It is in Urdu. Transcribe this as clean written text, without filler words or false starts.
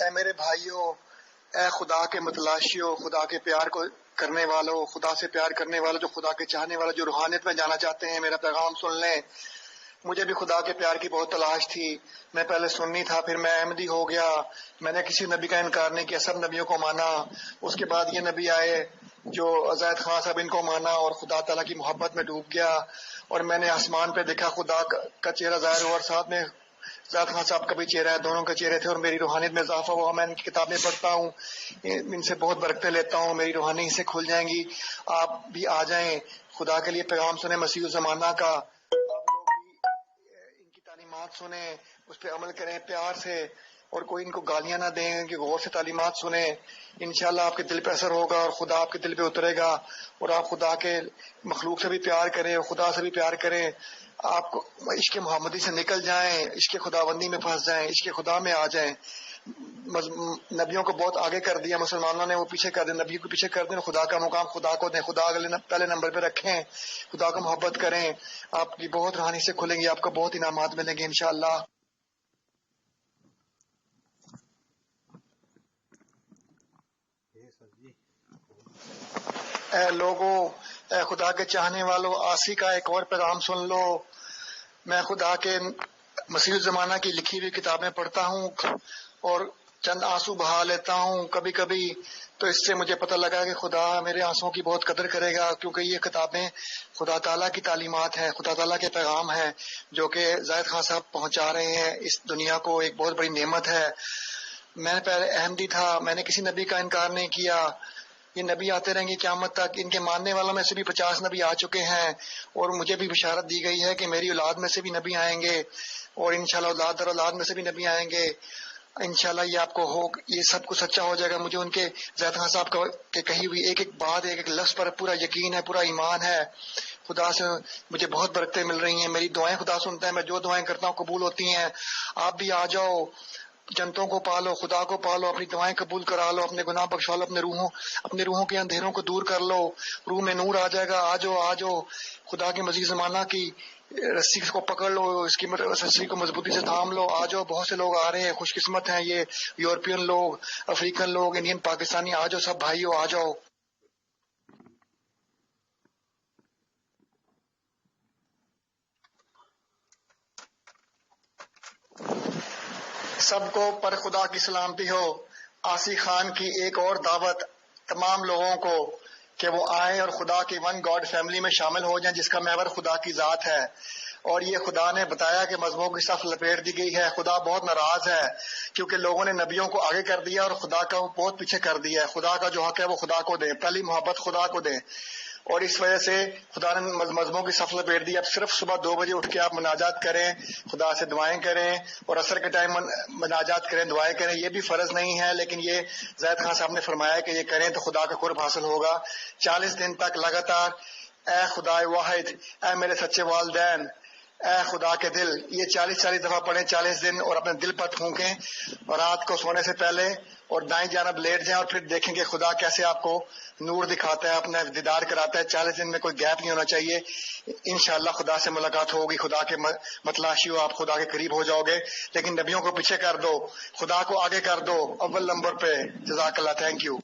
اے میرے بھائیوں، اے خدا کے متلاشیوں، خدا کے پیار کو کرنے والوں، خدا سے پیار کرنے والوں، جو خدا کے چاہنے والوں، جو روحانیت میں جانا چاہتے ہیں، میرا پیغام سن لیں۔ مجھے بھی خدا کے پیار کی بہت تلاش تھی۔ میں پہلے سنی تھا، پھر میں احمدی ہو گیا۔ میں نے کسی نبی کا انکار نہیں کیا، سب نبیوں کو مانا۔ اس کے بعد یہ نبی آئے جو زید خان صاحب، ان کو مانا اور خدا تعالیٰ کی محبت میں ڈوب گیا۔ اور میں نے آسمان پہ دیکھا خدا کا چہرہ ظاہر ہوا، اور ساتھ میں زید خان صاحب کا بھی چہرہ ہے، دونوں کے چہرے تھے، اور میری روحانیت میں اضافہ ہوا۔ میں ان کی کتابیں پڑھتا ہوں، ان سے بہت برکتیں لیتا ہوں، میری روحانی سے کھل جائیں گی۔ آپ بھی آ جائیں، خدا کے لیے پیغام سنیں مسیح الزمانہ کا۔ آپ لوگ بھی ان کی تعلیمات سنیں، اس پہ عمل کریں پیار سے، اور کوئی ان کو گالیاں نہ دیں کہ غور سے تعلیمات سنیں۔ انشاءاللہ آپ کے دل پہ اثر ہوگا اور خدا آپ کے دل پہ اترے گا، اور آپ خدا کے مخلوق سے بھی پیار کریں اور خدا سے بھی پیار کریں۔ آپ کو عشق محمدی سے نکل جائیں، عشق خداوندی میں پھنس جائیں، عشق خدا میں آ جائیں۔ نبیوں کو بہت آگے کر دیا مسلمانوں نے، وہ پیچھے کر دیں، نبی کو پیچھے کر دیں، خدا کا مقام خدا کو دیں، خدا پہلے نمبر پہ رکھیں، خدا کو محبت کریں۔ آپ کی بہت روحانی سے کھلیں گی، آپ کو بہت انعامات ملیں گے انشاءاللہ۔ اے لوگوں، اے خدا کے چاہنے والوں، آسی کا ایک اور پیغام سن لو۔ میں خدا کے مسیح الزمانہ کی لکھی ہوئی کتابیں پڑھتا ہوں اور چند آنسو بہا لیتا ہوں کبھی کبھی، تو اس سے مجھے پتہ لگا کہ خدا میرے آنسوؤں کی بہت قدر کرے گا، کیونکہ یہ کتابیں خدا تعالیٰ کی تعلیمات ہیں، خدا تعالیٰ کے پیغام ہیں جو کہ زاہد خان صاحب پہنچا رہے ہیں اس دنیا کو۔ ایک بہت بڑی نعمت ہے۔ میں پہلے احمدی تھا، میں نے کسی نبی کا انکار نہیں کیا۔ یہ نبی آتے رہیں گے قیامت تک، ان کے ماننے والوں میں سے بھی 50 نبی آ چکے ہیں، اور مجھے بھی بشارت دی گئی ہے کہ میری اولاد میں سے بھی نبی آئیں گے، اور انشاءاللہ اولاد در اولاد میں سے بھی نبی آئیں گے۔ انشاءاللہ یہ آپ کو یہ سب کچھ سچا ہو جائے گا۔ مجھے ان کے زید خان صاحب کے کہی ہوئی ایک ایک بات، ایک ایک لفظ پر پورا یقین ہے، پورا ایمان ہے۔ خدا سے مجھے بہت برکتیں مل رہی ہیں، میری دعائیں خدا سنتا ہے، میں جو دعائیں کرتا ہوں قبول ہوتی ہیں۔ آپ بھی آ جاؤ، جنتوں کو پالو، خدا کو پالو، اپنی دعائیں قبول کرا لو، اپنے گناہ بخشوا لو، اپنے روحوں کے اندھیروں کو دور کر لو، روح میں نور آ جائے گا۔ آ جاؤ آ جاؤ، خدا کے مزید زمانہ کی رسی کو پکڑ لو، اس کی رسی کو مضبوطی سے تھام لو۔ آ جاؤ، بہت سے لوگ آ رہے ہیں، خوش قسمت ہیں یہ یورپین لوگ، افریقن لوگ، انڈین، پاکستانی۔ آ جاؤ سب بھائیو، آ جاؤ۔ سب کو پر خدا کی سلامتی ہو۔ آسی خان کی ایک اور دعوت تمام لوگوں کو کہ وہ آئیں اور خدا کی ون گاڈ فیملی میں شامل ہو جائیں، جس کا محور خدا کی ذات ہے۔ اور یہ خدا نے بتایا کہ مذہبوں کی صف لپیٹ دی گئی ہے۔ خدا بہت ناراض ہے کیونکہ لوگوں نے نبیوں کو آگے کر دیا اور خدا کا وہ بہت پیچھے کر دیا ہے۔ خدا کا جو حق ہے وہ خدا کو دیں، پہلی محبت خدا کو دیں، اور اس وجہ سے خدا نے مذہبوں کی صف لپیٹ دی۔ اب صرف صبح 2 بجے اٹھ کے آپ مناجات کریں، خدا سے دعائیں کریں، اور عصر کے ٹائم مناجات کریں، دعائیں کریں۔ یہ بھی فرض نہیں ہے، لیکن یہ زید خان صاحب نے فرمایا کہ یہ کریں تو خدا کا قرب حاصل ہوگا۔ 40 دن تک لگاتار اے خدا واحد، اے میرے سچے والدین، اے خدا کے دل، یہ 40 دفعہ پڑھیں 40 دن، اور اپنے دل پر پھونکیں، اور رات کو سونے سے پہلے اور دائیں جانب لیٹ جائیں، اور پھر دیکھیں کہ خدا کیسے آپ کو نور دکھاتا ہے، اپنا دیدار کراتا ہے۔ 40 دن میں کوئی گیپ نہیں ہونا چاہیے۔ انشاءاللہ خدا سے ملاقات ہوگی، خدا کے متلاشی ہو، آپ خدا کے قریب ہو جاؤ گے۔ لیکن نبیوں کو پیچھے کر دو، خدا کو آگے کر دو اول نمبر پہ۔ جزاک اللہ، تھینک یو۔